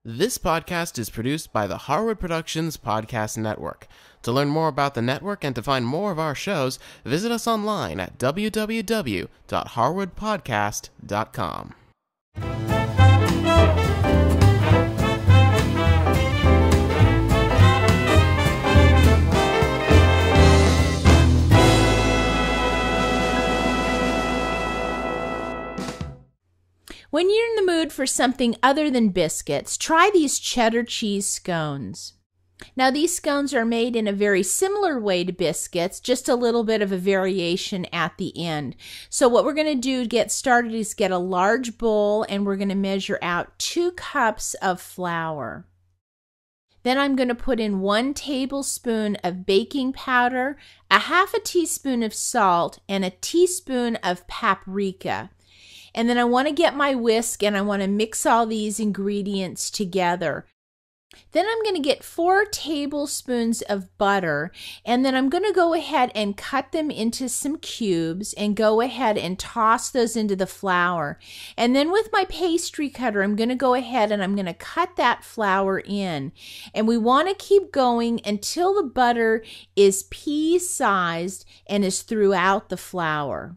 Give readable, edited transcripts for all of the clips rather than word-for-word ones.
This podcast is produced by the Harwood Productions Podcast Network. To learn more about the network and to find more of our shows, visit us online at www.harwoodpodcast.com. When you're in the mood for something other than biscuits, try these cheddar cheese scones. Now, these scones are made in a very similar way to biscuits, just a little bit of a variation at the end. So what we're going to do to get started is get a large bowl, and we're going to measure out 2 cups of flour. Then I'm going to put in 1 tablespoon of baking powder, a half a teaspoon of salt, and a teaspoon of paprika. And then I want to get my whisk and I want to mix all these ingredients together. Then I'm going to get 4 tablespoons of butter, and then I'm going to go ahead and cut them into some cubes and go ahead and toss those into the flour. And then with my pastry cutter, I'm going to go ahead and I'm going to cut that flour in. And we want to keep going until the butter is pea-sized and is throughout the flour.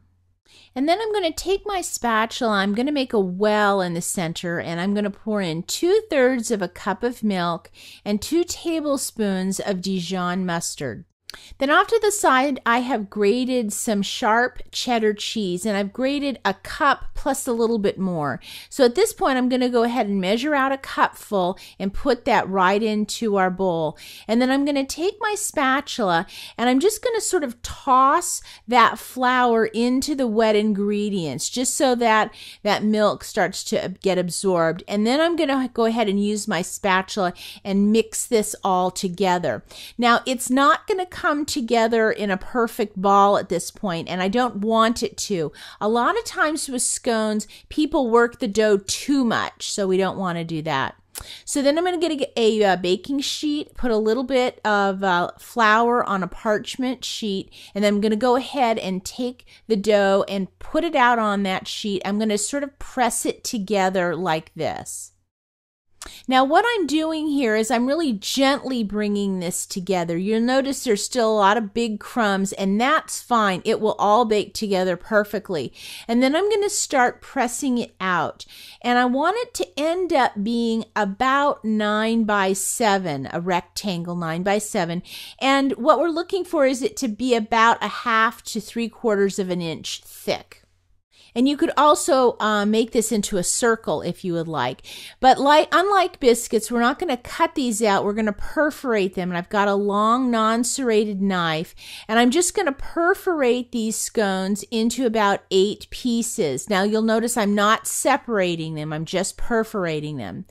And then I'm going to take my spatula, I'm going to make a well in the center, and I'm going to pour in 2/3 of a cup of milk and 2 tablespoons of Dijon mustard. Then off to the side, I have grated some sharp cheddar cheese, and I've grated a cup plus a little bit more. So at this point, I'm going to go ahead and measure out a cupful and put that right into our bowl. And then I'm going to take my spatula, and I'm just going to sort of toss that flour into the wet ingredients, just so that that milk starts to get absorbed. And then I'm going to go ahead and use my spatula and mix this all together. Now, it's not going to come together in a perfect ball at this point, and I don't want it to. A lot of times with scones, people work the dough too much, so we don't want to do that. So then I'm going to get a baking sheet, put a little bit of flour on a parchment sheet, and then I'm going to go ahead and take the dough and put it out on that sheet. I'm going to sort of press it together like this. Now, what I'm doing here is I'm really gently bringing this together. You'll notice there's still a lot of big crumbs, and that's fine. It will all bake together perfectly. And then I'm going to start pressing it out. And I want it to end up being about 9 by 7, a rectangle 9 by 7. And what we're looking for is it to be about 1/2 to 3/4 of an inch thick. And you could also make this into a circle if you would like. But unlike biscuits, we're not going to cut these out. We're going to perforate them. And I've got a long non-serrated knife. And I'm just going to perforate these scones into about 8 pieces. Now you'll notice I'm not separating them. I'm just perforating them.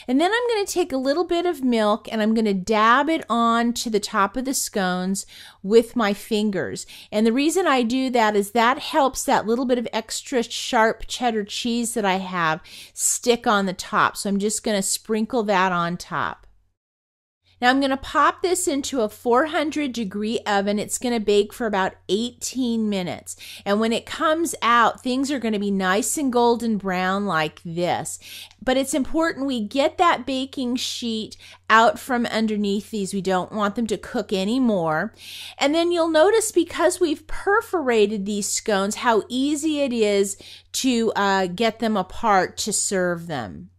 And then I'm going to take a little bit of milk and I'm going to dab it on to the top of the scones with my fingers. And the reason I do that is that helps that little bit of extra sharp cheddar cheese that I have stick on the top. So I'm just going to sprinkle that on top. Now I'm going to pop this into a 400-degree oven. It's going to bake for about 18 minutes. And when it comes out, things are going to be nice and golden brown like this. But it's important we get that baking sheet out from underneath these. We don't want them to cook anymore. And then you'll notice because we've perforated these scones, how easy it is to get them apart to serve them.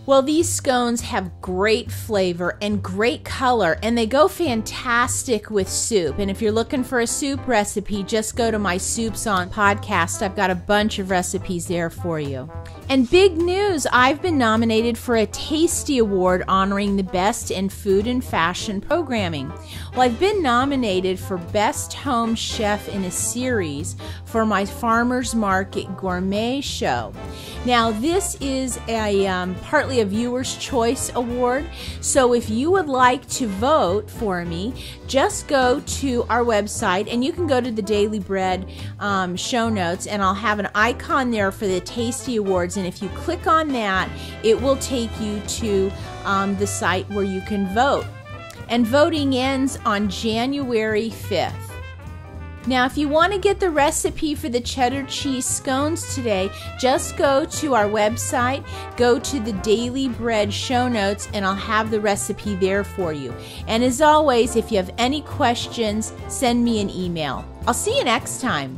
Well, these scones have great flavor and great color, and they go fantastic with soup. And if you're looking for a soup recipe, just go to my Soups On podcast. I've got a bunch of recipes there for you. And big news, I've been nominated for a Tasty Award honoring the best in food and fashion programming. Well, I've been nominated for Best Home Chef in a Series for my Farmers Market Gourmet show. Now, this is partly a Viewer's Choice Award, so if you would like to vote for me, just go to our website, and you can go to the Daily Bread show notes, and I'll have an icon there for the Tasty Awards, and if you click on that, it will take you to the site where you can vote. And voting ends on January 5th. Now, if you want to get the recipe for the cheddar cheese scones today, just go to our website, go to the Daily Bread show notes, and I'll have the recipe there for you. And as always, if you have any questions, send me an email. I'll see you next time.